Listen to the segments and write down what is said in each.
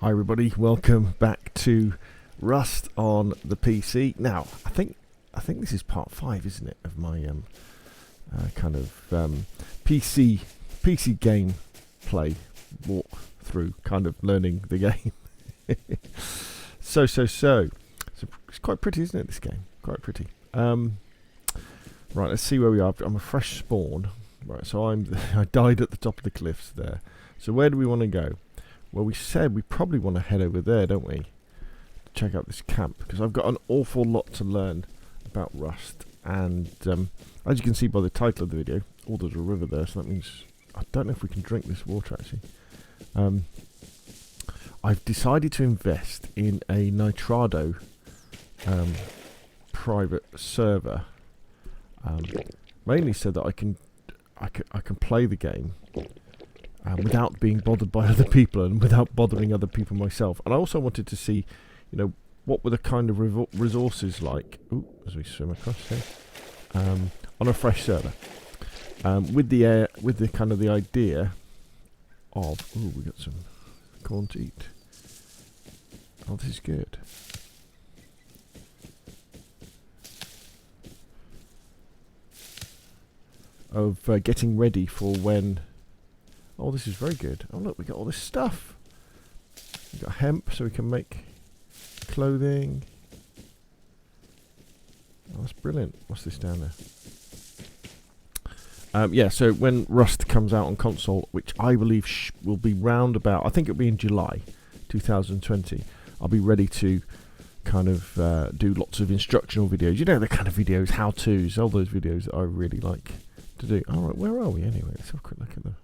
Hi everybody, welcome back to Rust on the PC. Now, I think this is part 5, isn't it, of my PC game play walk through, kind of learning the game. So it's quite pretty, isn't it? This game, quite pretty. Right, let's see where we are. I'm a fresh spawn. Right, so I died at the top of the cliffs there. So where do we want to go? Well, we said we probably want to head over there, don't we? Check out this camp, because I've got an awful lot to learn about Rust. And as you can see by the title of the video, there's a river there, so that means I don't know if we can drink this water actually. I've decided to invest in a Nitrado private server, mainly so that I can play the game without being bothered by other people and without bothering other people myself. And I also wanted to see, what were the kind of resources like as we swim across here on a fresh server, with the kind of the idea of we got some corn to eat. Oh, this is good. Of getting ready for when. Oh, this is very good. Oh, look, we got all this stuff. We got hemp, so we can make clothing. Oh, that's brilliant. What's this down there? Yeah, so when Rust comes out on console, which I believe will be round about, I think it'll be in July 2020, I'll be ready to kind of do lots of instructional videos. You know, the kind of videos, how-tos, all those videos that I really like to do. Alright, where are we anyway? Let's have a quick look at them.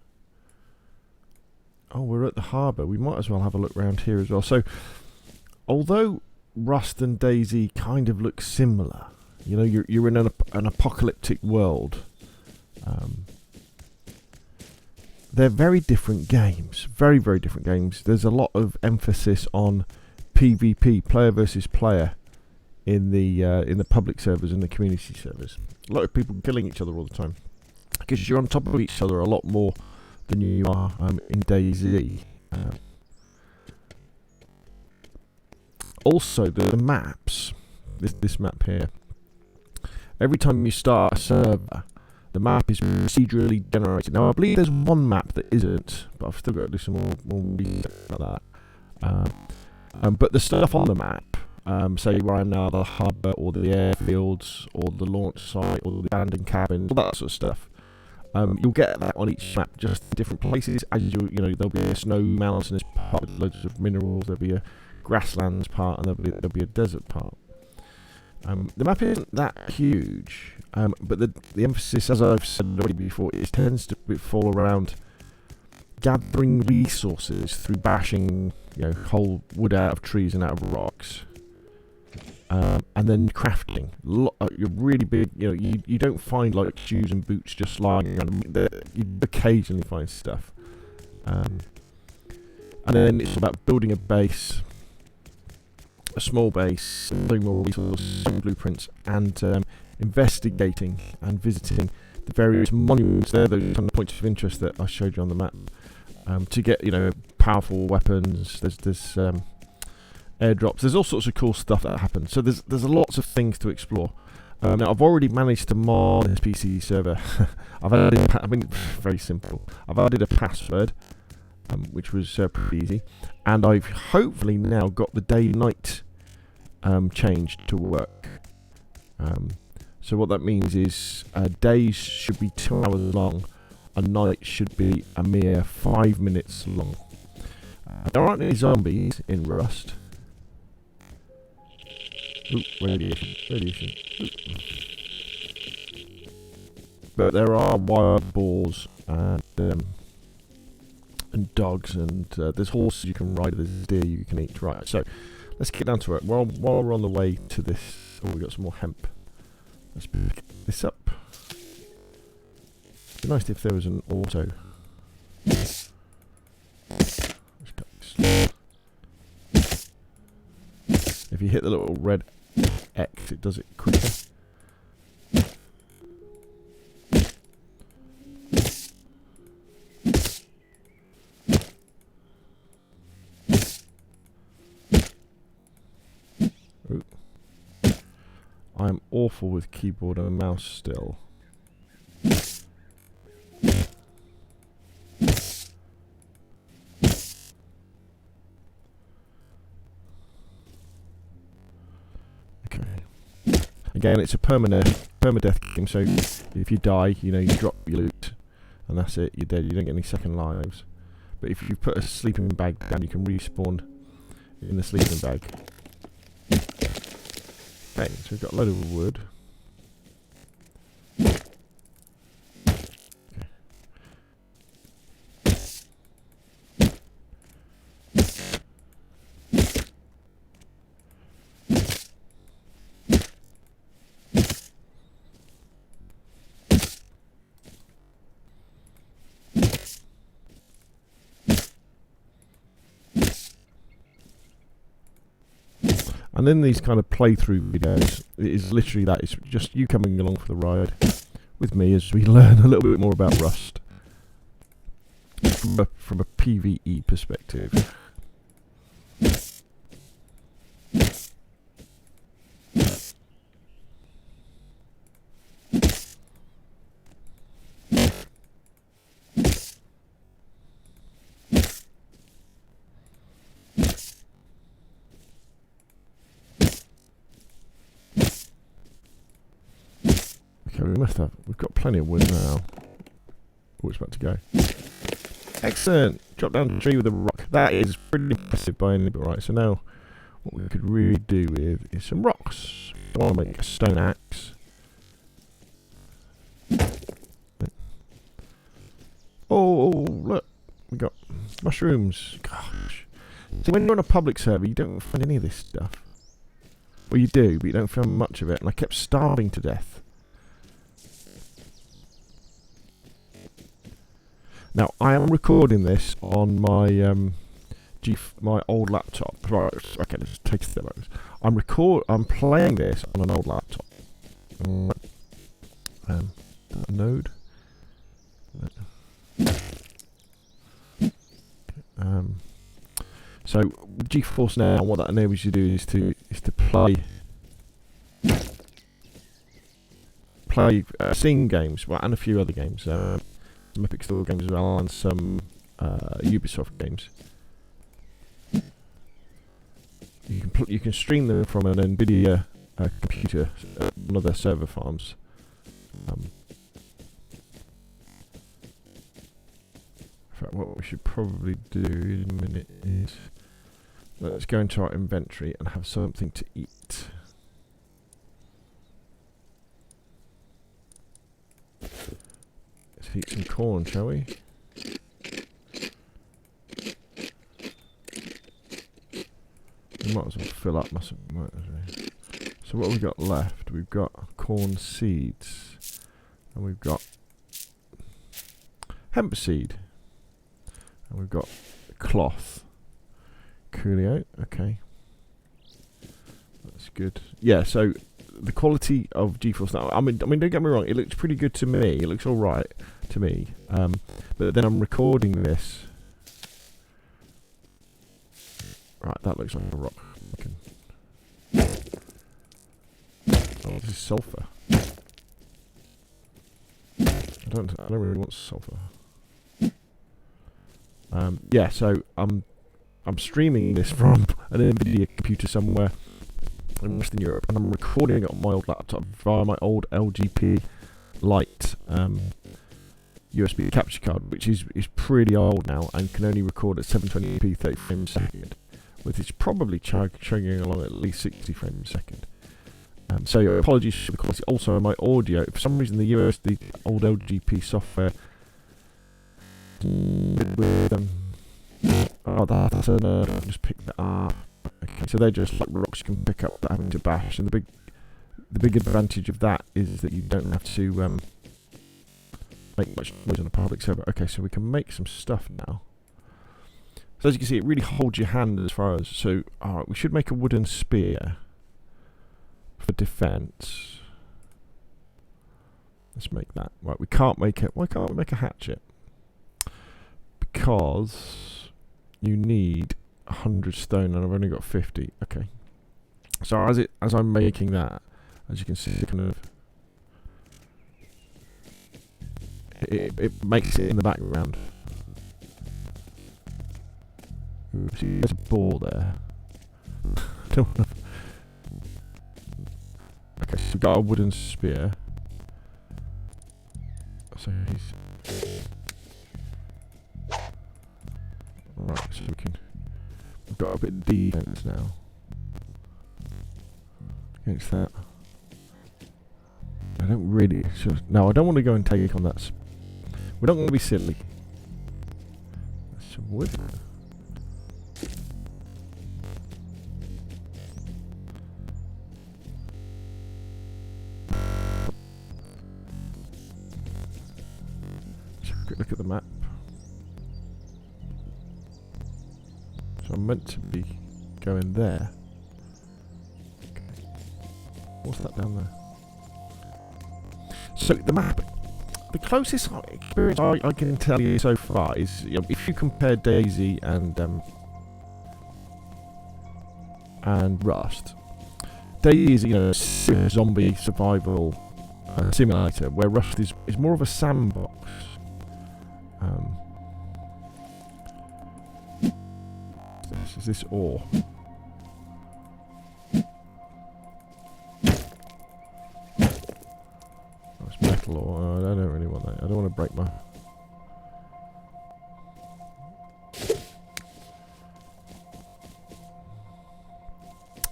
Oh, we're at the harbour. We might as well have a look around here as well. So, although Rust and DayZ kind of look similar, you're in an apocalyptic world. They're very different games. Very, very different games. There's a lot of emphasis on PvP, player versus player, in the public servers and the community servers. A lot of people killing each other all the time, because you're on top of each other a lot more than you are in DayZ. Also, the maps, this map here, every time you start a server, the map is procedurally generated. Now, I believe there's one map that isn't, but I've still got to do some more research about that. But the stuff on the map, say where I am now, the harbour, or the airfields, or the launch site, or the abandoned cabins, all that sort of stuff. You'll get that on each map, just in different places. As there'll be a snow mountainous part with loads of minerals. There'll be a grasslands part, and there'll be a desert part. The map isn't that huge, but the emphasis, as I've said already before, tends to fall around gathering resources through bashing, whole wood out of trees and out of rocks. And then crafting. You're really big. You don't find like shoes and boots just lying around. You occasionally find stuff. And then it's about building a base, a small base, building more resources, blueprints, and investigating and visiting the various monuments. They're those kind of points of interest that I showed you on the map. To get powerful weapons. There's airdrops. There's all sorts of cool stuff that happens. So there's lots of things to explore. Now I've already managed to mod this PC server. Very simple. I've added a password, which was pretty easy, and I've hopefully now got the day-night changed to work. So what that means is days should be 2 hours long, and night should be a mere 5 minutes long. There aren't any zombies in Rust. Radiation. But there are wild boars and dogs, and there's horses you can ride, there's deer you can eat. Right, so let's get down to it. While we're on the way to this, we got some more hemp. Let's pick this up. It'd be nice if there was an auto. If you hit the little red X, it does it quicker. awful with keyboard and mouse still. Again, it's a permadeath game, so if you die, you know, you drop your loot, and that's it, you're dead, you don't get any second lives. But if you put a sleeping bag down, you can respawn in the sleeping bag. Okay, so we've got a load of wood. And in these kind of playthrough videos, it is literally that. It's just you coming along for the ride with me as we learn a little bit more about Rust from a PvE perspective. We've got plenty of wood now. Oh, it's about to go. Excellent! Drop down the tree with a rock. That is pretty impressive by any bit, right? So now, what we could really do with is some rocks. I want to make a stone axe. Oh, look! We got mushrooms. Gosh. See, when you're on a public server, you don't find any of this stuff. Well, you do, but you don't find much of it. And I kept starving to death. Now, I am recording this on my my old laptop. Right, okay, let's take a step back. I'm playing this on an old laptop. Node. So GeForce now, what that enables you to do is to play Steam games, well, and a few other games. Some Epic Store games as well, and some Ubisoft games. You can stream them from an Nvidia computer, one of their server farms. In fact, what we should probably do in a minute is let's go into our inventory and have something to eat. Let's eat some corn, shall we? We might as well fill up, mustn't we? So what have we got left? We've got corn seeds, and we've got hemp seed, and we've got cloth. Coolio, okay. That's good. Yeah, so the quality of GeForce now, I mean, don't get me wrong, it looks pretty good to me. It looks alright to me. But then I'm recording this. Right, that looks like a rock. Oh, this is sulfur. I don't really want sulfur. Yeah, so I'm streaming this from an Nvidia computer somewhere in Western Europe, and I'm recording it on my old laptop via my old LGP Lite USB capture card, which is pretty old now and can only record at 720p 30 frames a second, with it's probably chugging along at least 60 frames a second. So apologies for the quality. Also, my audio, for some reason the old LGP software with oh, that's an just pick that up. Okay, so they're just like rocks you can pick up without having to bash, and the big advantage of that is that you don't have to make much noise on a public server. Okay, so we can make some stuff now. So as you can see, it really holds your hand as far as, so alright, we should make a wooden spear for defense. Let's make that. Right, we can't make it. Why can't we make a hatchet? Because you need 100 stone and I've only got 50. Okay. So as I'm making that, As you can see, kind of it makes it in the background. See, there's a ball there. Don't know. Okay, so we've got a wooden spear. So he's right. So we've got a bit of defense now against that. I don't really. No, I don't want to go and take on that. We're not going to be silly. That's some wood. Quick look at the map. So I'm meant to be going there. Okay. What's that down there? So the map, the closest experience I can tell you so far is, you know, if you compare DayZ and Rust, DayZ is, you know, a zombie survival simulator, where Rust is more of a sandbox. Is this ore? That's metal ore. I don't really want that. I don't want to break my.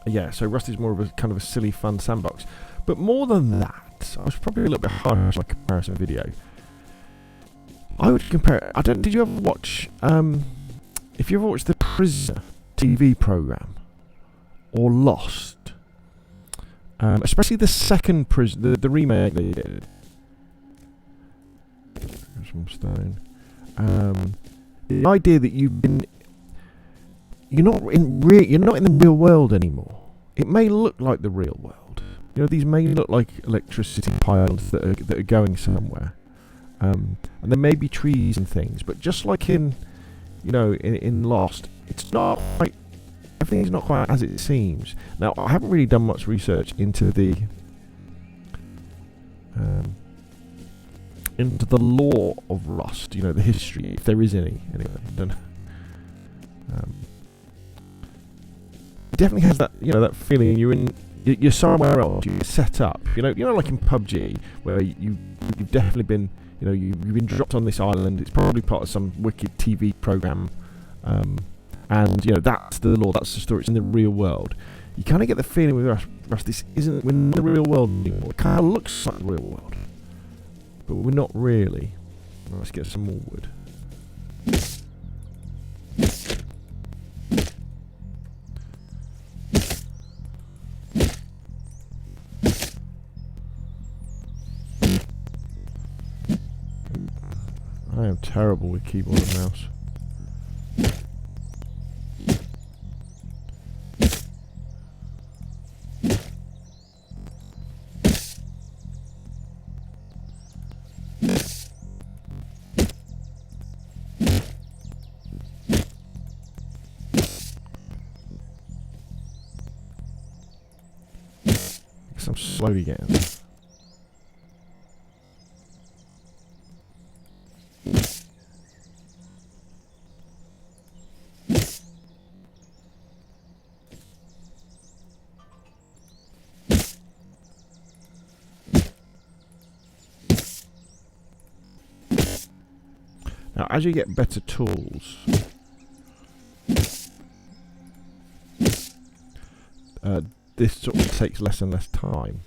Yeah, so Rust is more of a kind of a silly, fun sandbox. But more than that, I was probably a little bit harsh on my comparison video. I would compare. Did you ever watch? If you ever watched the Prisoner TV program or Lost, especially the second Prison, the remake they did. There's some stone. The idea that you're not in the real world anymore. It may look like the real world. You know, these may look like electricity pylons that are going somewhere. And there may be trees and things, but just like in Lost, it's not quite. Everything's not quite as it seems. Now, I haven't really done much research into the lore of Rust. You know, the history, if there is any. Anyway, don't know. It definitely has that, you know, that feeling you're somewhere else. You're set up. You know, like in PUBG, where you've definitely been. You know, you've been dropped on this island. It's probably part of some wicked TV program, and you know that's the lore. That's the story. It's in the real world. You kind of get the feeling with Rust. We're not in the real world anymore. It kind of looks like the real world, but we're not really. Well, let's get some more wood. I am terrible with keyboard and mouse. Guess I'm slowly getting there. Now, as you get better tools, this sort of takes less and less time.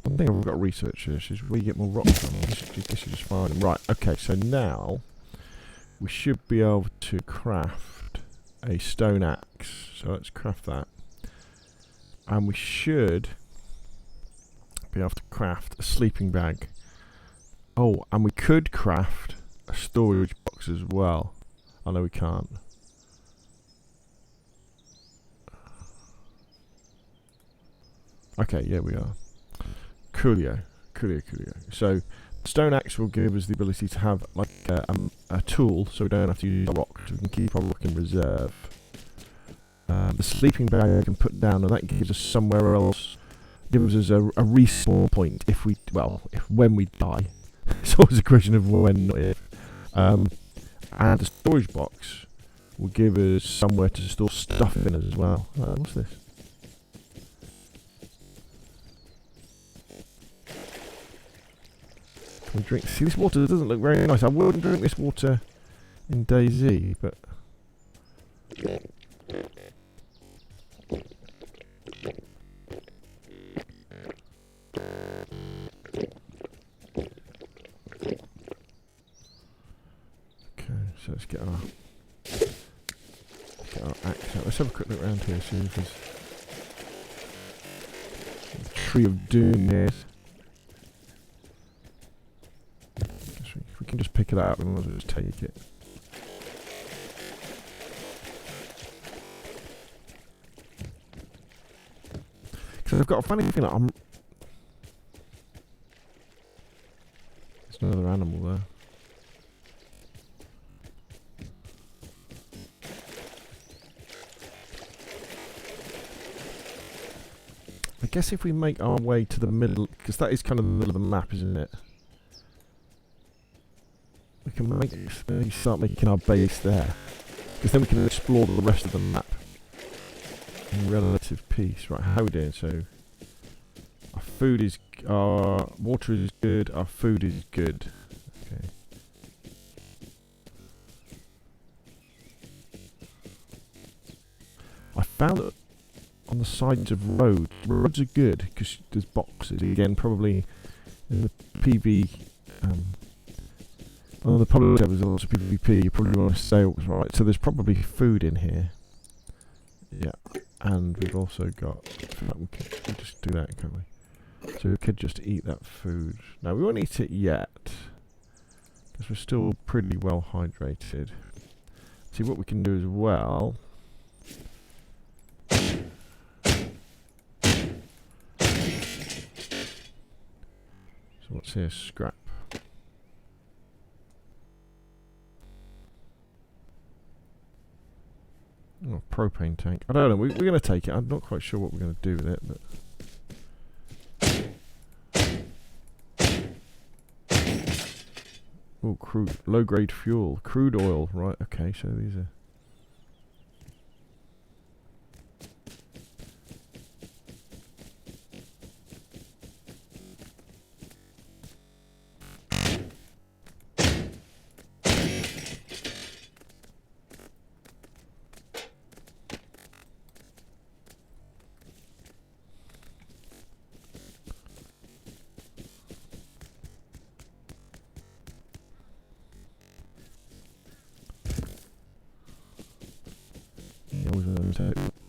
One thing I've got to research this is where you get more rocks from. I guess you just find them. Right, okay, so now we should be able to craft a stone axe. So let's craft that. And we should be able to craft a sleeping bag. Oh, and we could craft a storage box as well. I know we can't. Okay, yeah, we are. Coolio. So, stone axe will give us the ability to have like a tool, so we don't have to use a rock. So we can keep our rock in reserve. The sleeping bag I can put down, and that gives us somewhere else. Gives us a respawn point when we die. It's always a question of when, not if. And the storage box will give us somewhere to store stuff in as well. What's this? Can we drink? See, this water doesn't look very nice. I wouldn't drink this water in DayZ, but. So let's get our axe out. Let's have a quick look around here, see if there's a tree of doom here. If we can just pick it up, we might as well just take it. Because I've got a funny feeling there's another animal there. I guess if we make our way to the middle, because that is kind of the middle of the map, isn't it? We can maybe start making our base there, because then we can explore the rest of the map in relative peace. Right, how are we doing? So our water is good, our food is good. Okay. I found that on the sides of roads are good because there's boxes. Again, probably in the PV, on the public servers, there's lots of PvP. You probably want to stay right. So there's probably food in here. Yeah, and we've also got. We can just do that, can't we? So we could just eat that food. Now we won't eat it yet because we're still pretty well hydrated. See what we can do as well. What's here? Scrap. Oh, propane tank. I don't know. We're going to take it. I'm not quite sure what we're going to do with it, but. Oh, crude. Low-grade fuel. Crude oil. Right, okay, so these are.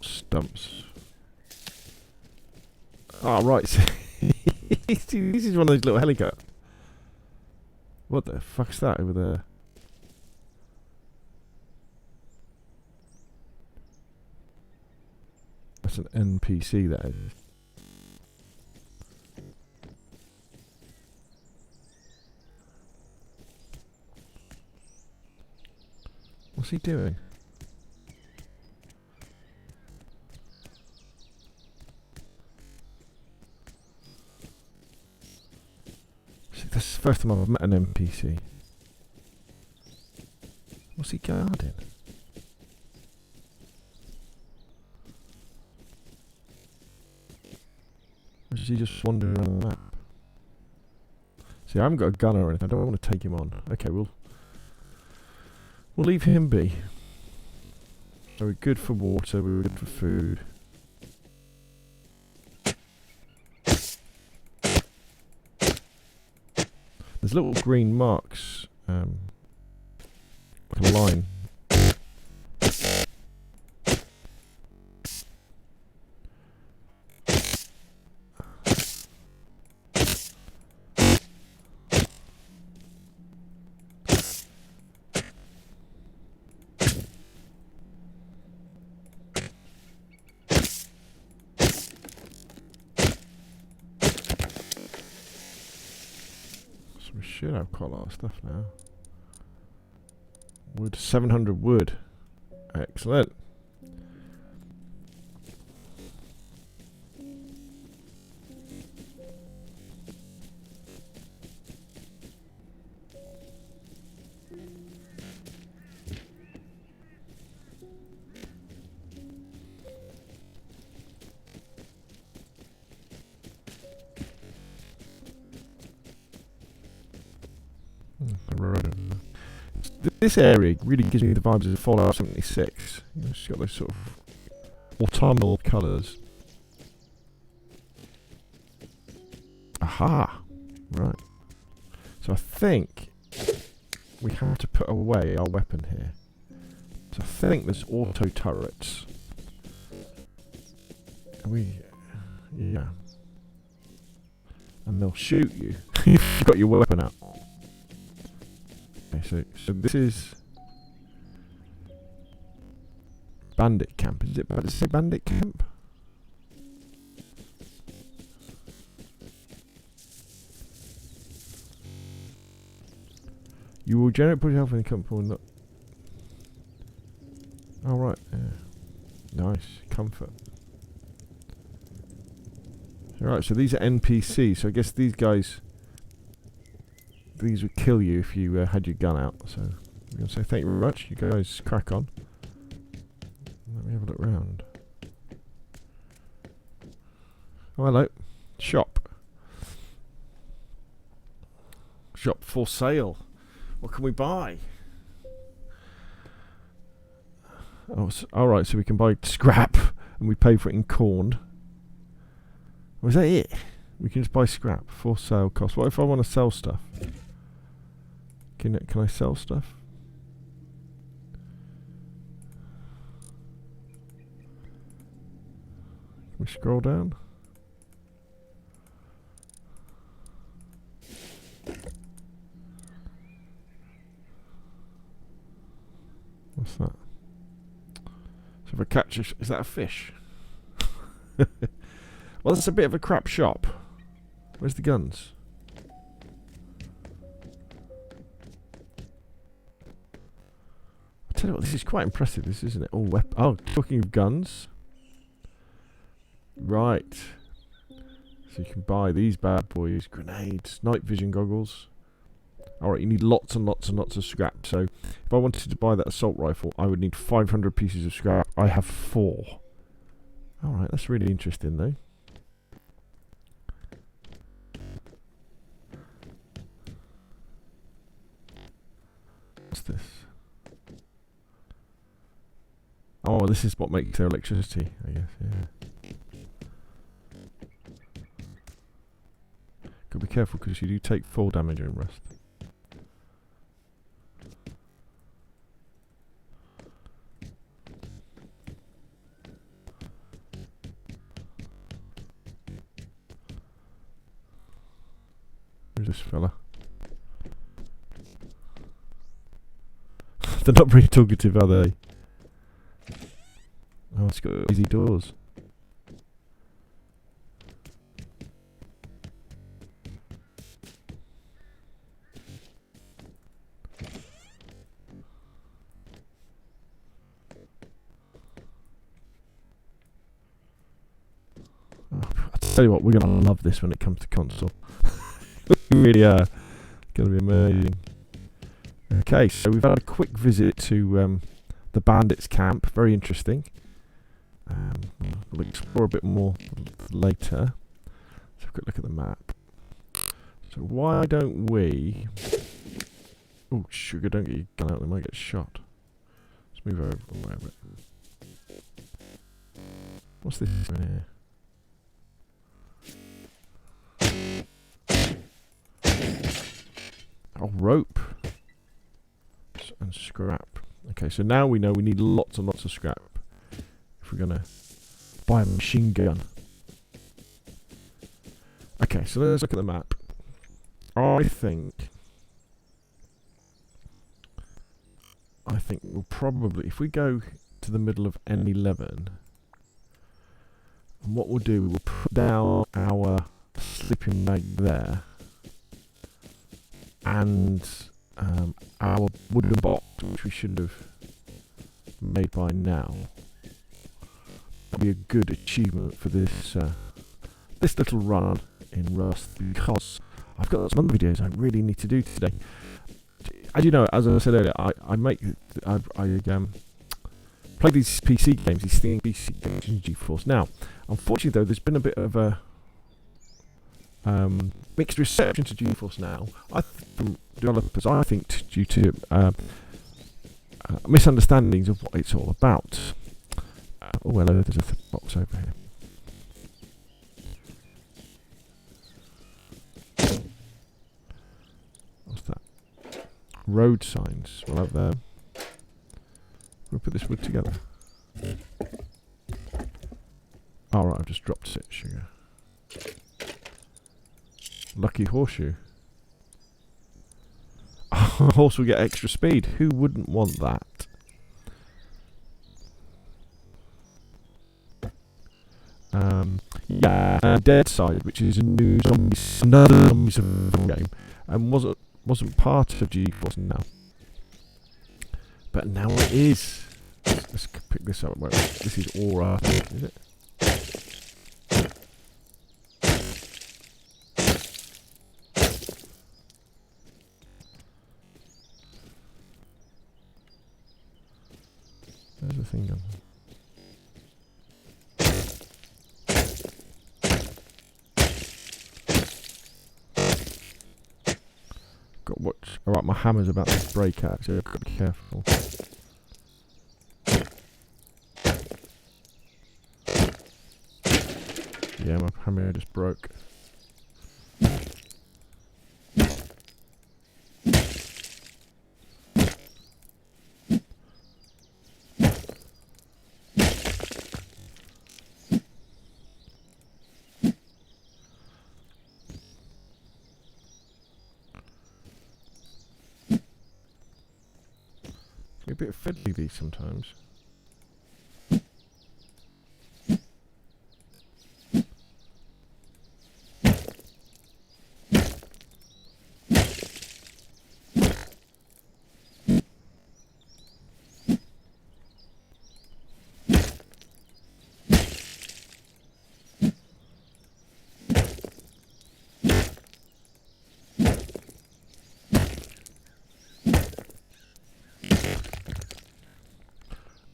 Stumps. Oh, right. This is one of those little helicopters. What the fuck's that over there? That's an NPC, that is. What's he doing? This is the first time I've met an NPC. What's he guarding? Or is he just wandering around the map? See, I haven't got a gun or anything. I don't want to take him on. Okay, we'll leave him be. So we're good for water, we're good for food. There's little green marks, like a line. We should have quite a lot of stuff now. Wood, 700 wood. Excellent. This area really gives me the vibes of Fallout 76. It's got those sort of autumnal colours. Aha! Right. So I think we have to put away our weapon here. So I think there's auto turrets. Yeah. And they'll shoot you if you've got your weapon out. Okay, so this is Bandit Camp. Is it? Does it say Bandit Camp? You will generate push health when you come forward. Not. Oh right. Yeah. Nice comfort. Alright, so these are NPCs. So I guess these guys. These would kill you if you had your gun out. So I'm going to say thank you very much. You guys crack on. Let me have a look round. Oh, hello. Shop. Shop for sale. What can we buy? Oh, alright, so we can buy scrap and we pay for it in corn. Was that it? We can just buy scrap for sale cost. What if I want to sell stuff? Can I sell stuff? Can we scroll down? What's that? So if I catch is that a fish? Well, that's a bit of a crap shop. Where's the guns? I tell you what, this is quite impressive, this isn't it? Oh, oh, talking of guns. Right. So you can buy these bad boys. Grenades, night vision goggles. Alright, you need lots and lots and lots of scrap. So if I wanted to buy that assault rifle, I would need 500 pieces of scrap. I have 4. Alright, that's really interesting though. What's this? Oh, this is what makes their electricity, I guess, yeah. Gotta be careful because you do take fall damage in Rust. Who's this fella? They're not very talkative, are they? Oh, it's got easy doors. Oh, I tell you what, we're gonna love this when it comes to console. We really are. It's gonna be amazing. Okay, so we've had a quick visit to the Bandits camp. Very interesting. We'll explore a bit more later. Let's have a quick look at the map. So why don't we... Oh, sugar, don't get your gun out, they might get shot. Let's move over and whatever. What's this in here? Oh, rope. And scrap. Okay, so now we know we need lots and lots of scrap if we're gonna buy a machine gun. Okay, so let's look at the map. I think we'll probably, if we go to the middle of N11, and what we'll do, we'll put down our sleeping bag there, and our wooden box, which we should have made by now. That'll be a good achievement for this this little run in Rust, because I've got some other videos I really need to do today. As you know, as I said earlier, I play these PC games, these Steam PC games in GeForce. Now, unfortunately though, there's been a bit of a mixed reception to GeForce now. From developers, I think due to misunderstandings of what it's all about. Oh, hello, there's a box over here. What's that? Road signs. Well, out there. We'll put this wood together. Alright, I've just dropped it, sugar. Lucky horseshoe. A horse will get extra speed. Who wouldn't want that? Dead Side, which is a new another zombie survival game, and wasn't part of GeForce now, but now it is. Let's pick this up. This is Aura, is it? There's the thing on. Got to watch. Alright, my hammer's about to break out, so I've got to be careful. Yeah, my hammer just broke. A bit fiddly these sometimes.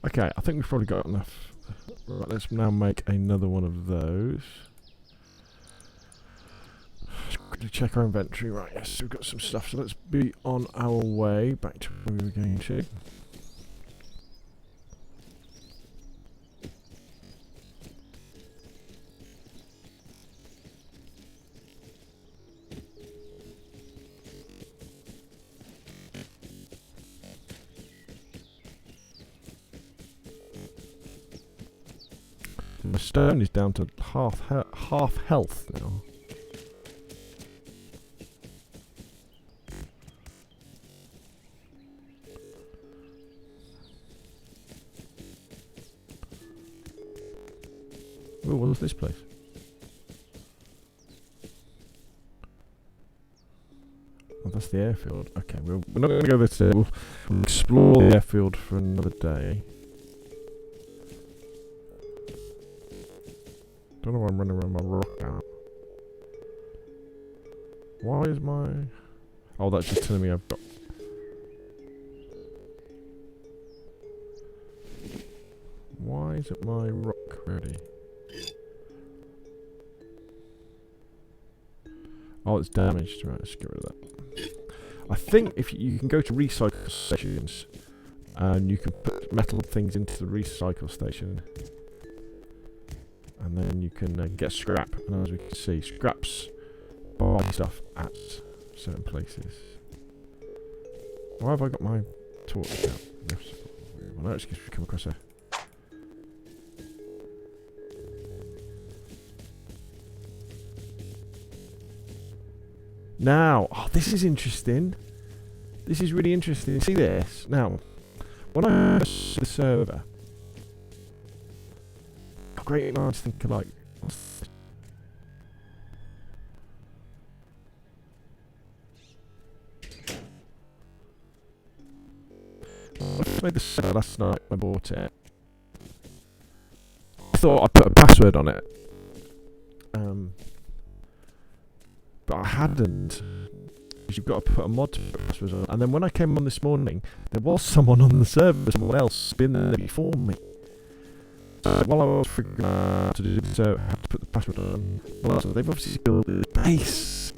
Okay, I think we've probably got enough. Right, let's now make another one of those. Let's quickly check our inventory. Right, yes, we've got some stuff, so let's be on our way back to where we were going to. My stone is down to half health now. Oh, what was this place? Oh, that's the airfield. Okay, we're not going to go there today. We'll explore the airfield for another day. Don't know why I'm running around my rock now. Why is my... Oh, that's just telling me I've got... Why isn't my rock ready? Oh, it's damaged. Right, let's get rid of that. I think if you can go to recycle stations and you can put metal things into the recycle station. And then you can get scrap, and as we can see, scraps buy stuff at certain places. Why have I got my torch out? Well, no excuse if we come across her. Now, oh, this is interesting. This is really interesting. See this? Now, when I first the server, great minds think alike. I made the server last night when I bought it. I thought I'd put a password on it. But I hadn't. Because you've got to put a mod to put passwords on. And then when I came on this morning, there was someone on the server, someone else been there before me. While I was figuring out how to do this, how to put the password on, well, so they've obviously built this base.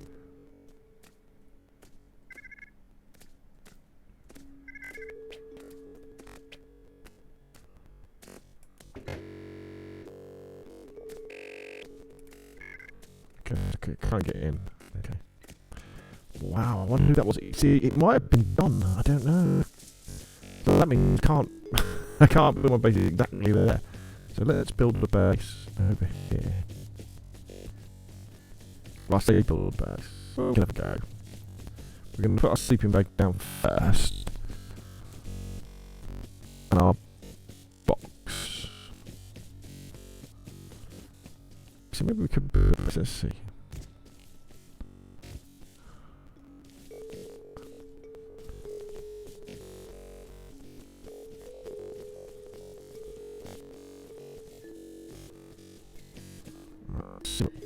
Okay, can't get in. Okay. Wow, I wonder who that was. See, it might have been John. I don't know. So that means I can't build my base exactly there. So let's build a base over here. Well, I say build a base. We can have a go. We're going to put our sleeping bag down first. And our box. So maybe we could build this. Let's see.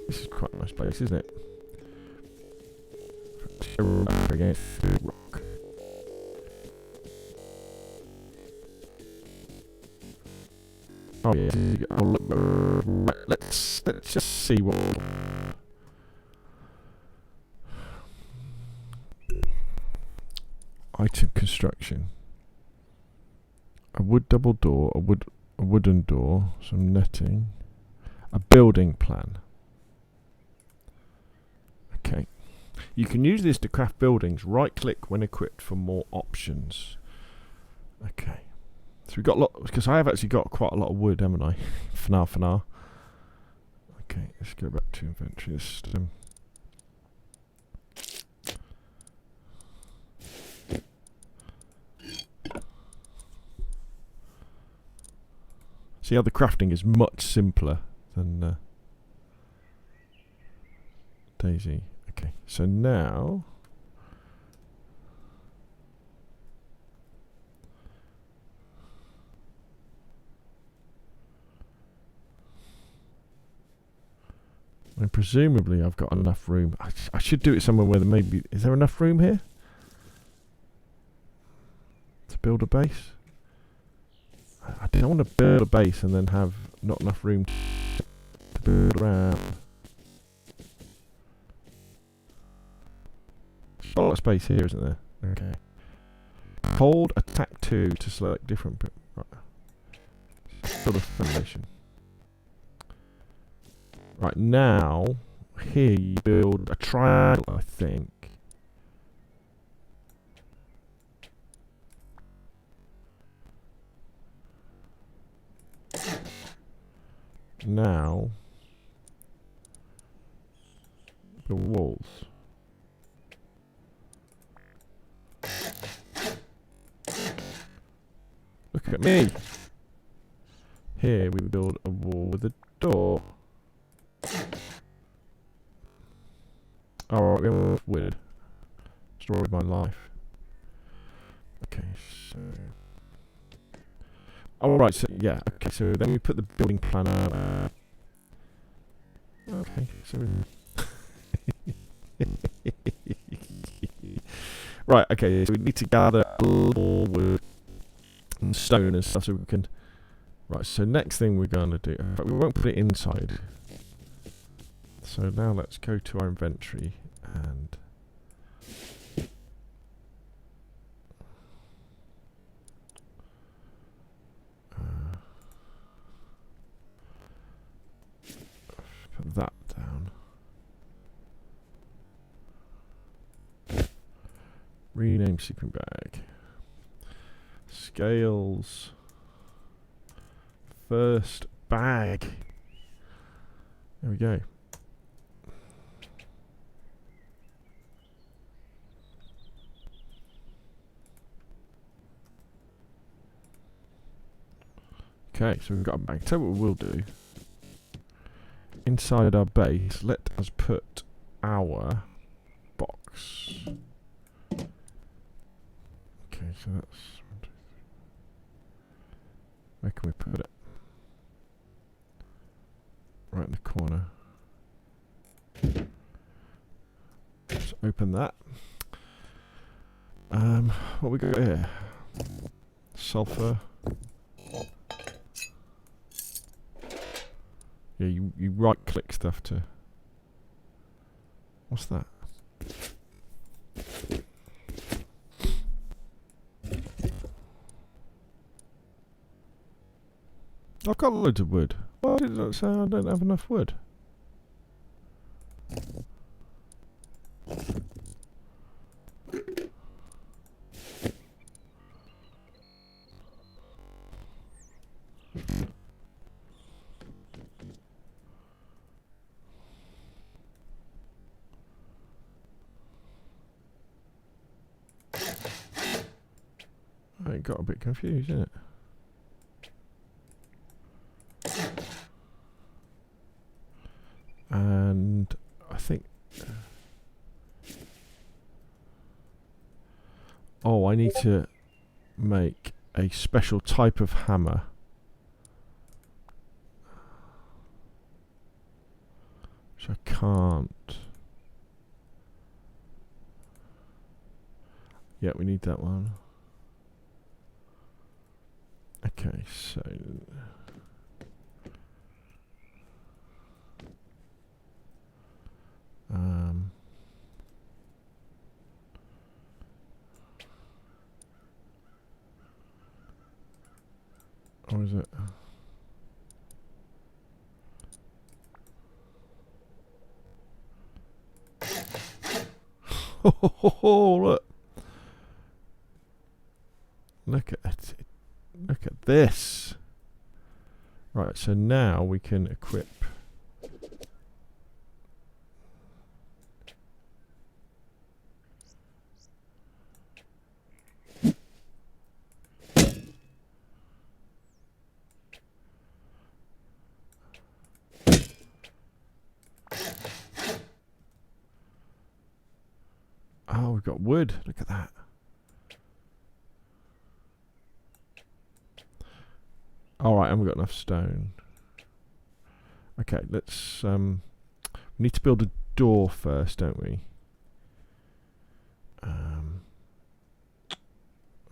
This is quite a nice place, isn't it? Against the rock. Oh yeah. Oh, look, let's just see what. Item construction. A wood double door, a wooden door, some netting, a building plan. Okay. You can use this to craft buildings. Right click when equipped for more options. Okay. So we've got a lot, because I have actually got quite a lot of wood, haven't I? For now. Okay, let's go back to inventory. See how the crafting is much simpler than Daisy. Okay, so now and presumably I've got enough room. I should do it somewhere where there maybe is there enough room here to build a base? I don't want to build a base and then have not enough room to build around. There's a lot of space here, isn't there? Okay. Hold attack 2 to select different. Right. Build a foundation. Right, now here you build a triangle, I think. Now the walls. Look at me. Here we build a wall with a door. Alright, we have wood. Story of my life. Okay, so. Alright, so yeah, okay, so then we put the building plan out. Okay, so. Right, okay, so we need to gather a little more wood and stone and stuff so we can. Right, so next thing we're going to do. But we won't put it inside. So now let's go to our inventory and. Put that down. Rename sleeping bag. Scales. First bag. There we go. Okay, so we've got a bag. Tell you what we'll do. Inside our base, let us put our box. Okay, so that's. Where can we put it? Right in the corner. Let's open that. What we got here? Sulfur. Yeah, you right click stuff to. What's that? I've got loads of wood. Why did it say I don't have enough wood? I got a bit confused, isn't it? And I think... Oh, I need to make a special type of hammer. Which I can't. Yeah, we need that one. Okay, so... Or is it? Oh, look! Look at it. Look at this. Right, so now we can equip. Oh, we've got wood. Look at that. Alright, and we've got enough stone. Okay, let's... we need to build a door first, don't we?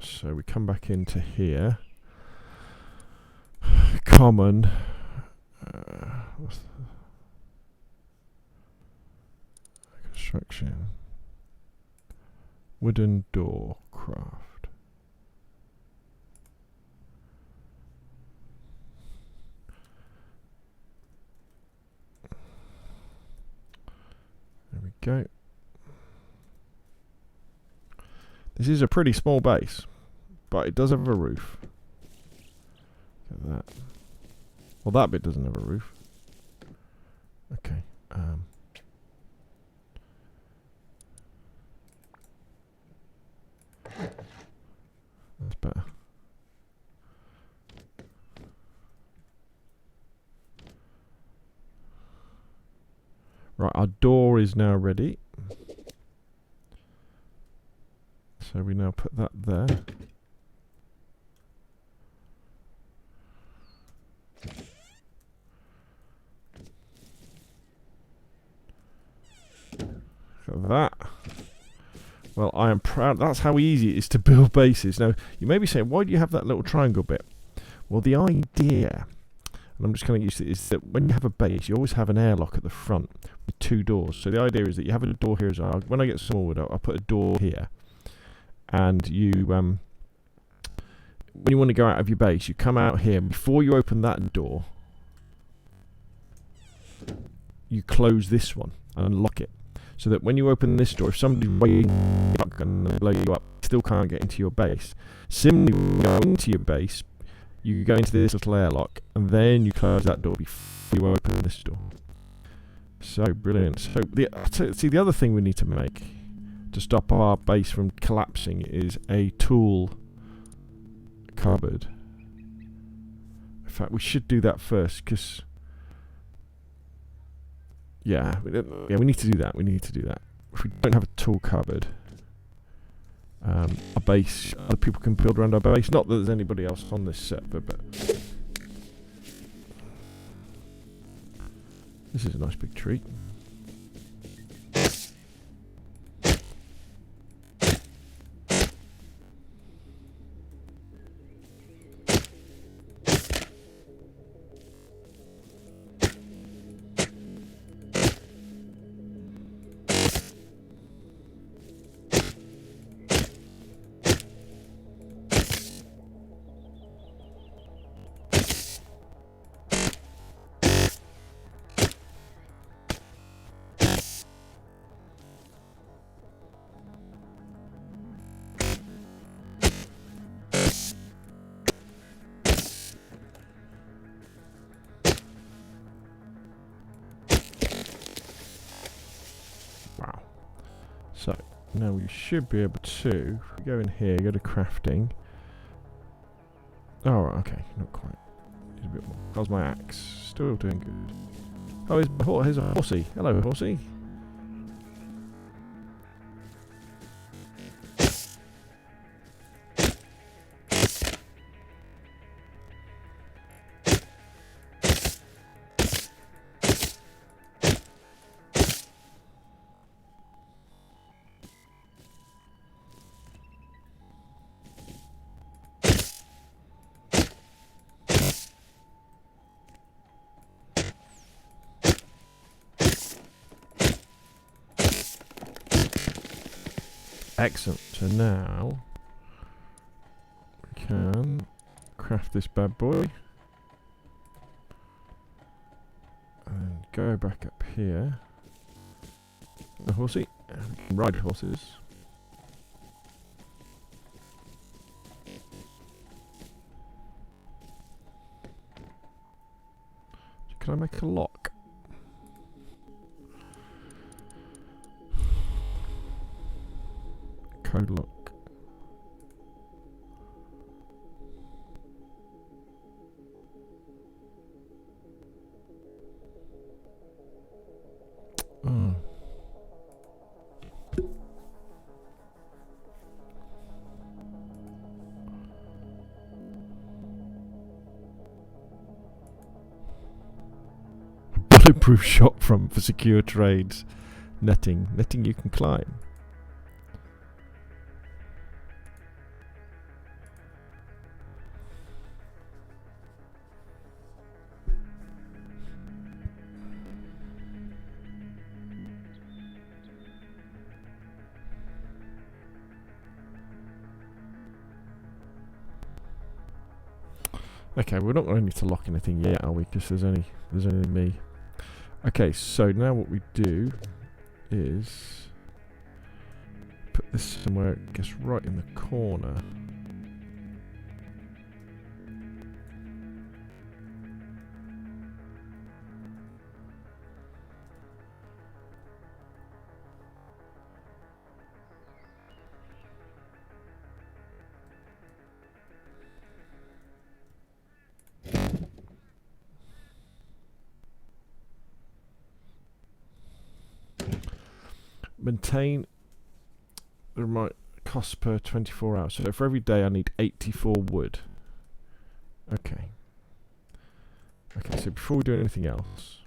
So we come back into here. Common. What's the construction? Wooden door craft. There we go. This is a pretty small base, but it does have a roof. Look at that. Well, that bit doesn't have a roof. Okay. That's better. Right, our door is now ready. So we now put that there. Look at that. Well, I am proud. That's how easy it is to build bases. Now, you may be saying, why do you have that little triangle bit? Well, the idea, and I'm just kind of used to it, is that when you have a base, you always have an airlock at the front with two doors. So the idea is that you have a door here as well. When I get some more wood, I'll put a door here. And you, when you want to go out of your base, you come out here. Before you open that door, you close this one and unlock it. So that when you open this door, if somebody's waiting and blow you up, still can't get into your base. Similarly, when you go into your base, you go into this little airlock, and then you close that door before you open this door. So brilliant. So the other thing we need to make to stop our base from collapsing is a tool cupboard. In fact, we should do that first, because yeah, we need to do that. We need to do that. If we don't have a tool cupboard, a base, other people can build around our base. Not that there's anybody else on this server, but this is a nice big tree. Now we should be able to, if we go in here, go to crafting. Oh, right, okay, not quite. Need a bit more. How's my axe? Still doing good. Oh, here's a horsey. Hello, horsey. Excellent. So now we can craft this bad boy and go back up here. The horsey. And we can ride horses. So can I make a lock? Code lock. Oh. Bulletproof shop for secure trades. Netting you can climb. Okay, we're not going to need to lock anything yet, are we? Because there's only me. Okay, so now what we do is put this somewhere, I guess, right in the corner. Maintain the remote cost per 24 hours. So for every day I need 84 wood. Okay. Okay, so before we do anything else,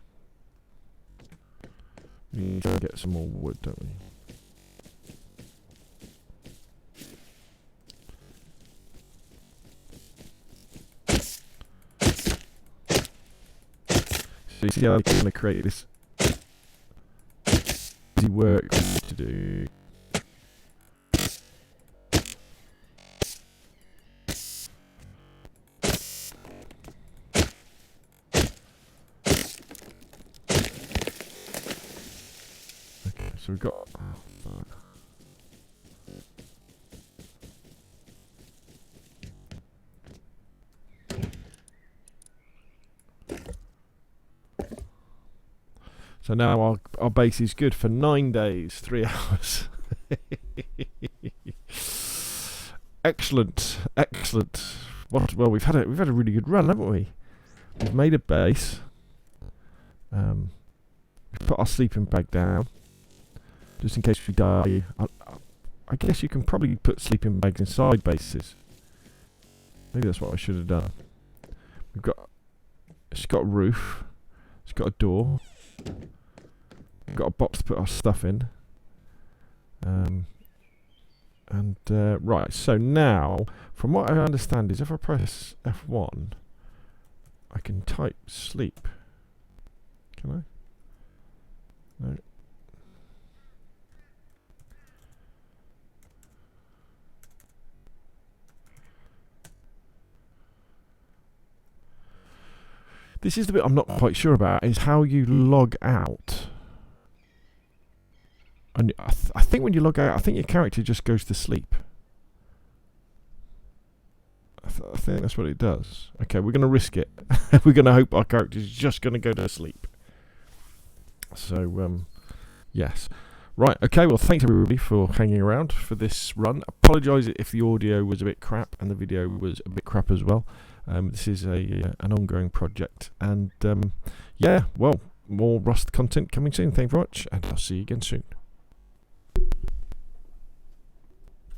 we need to get some more wood, don't we? So you see how I'm going to create this easy work to do. Okay, so we've got. So now our base is good for 9 days, 3 hours. Excellent, excellent. Well, we've had a really good run, haven't we? We've made a base. We've put our sleeping bag down, just in case we die. I guess you can probably put sleeping bags inside bases. Maybe that's what I should have done. It's got a roof. It's got a door. We've got a box to put our stuff in. Right, so now, from what I understand is if I press F1, I can type sleep. Can I? No. This is the bit I'm not quite sure about, is how you log out. And I think when you log out, I think your character just goes to sleep. I think that's what it does. Okay, we're going to risk it. We're going to hope our character is just going to go to sleep. So, yes. Right, okay, well, thanks everybody for hanging around for this run. Apologise if the audio was a bit crap and the video was a bit crap as well. This is an ongoing project, and yeah, well, more Rust content coming soon. Thank you very much, and I'll see you again soon.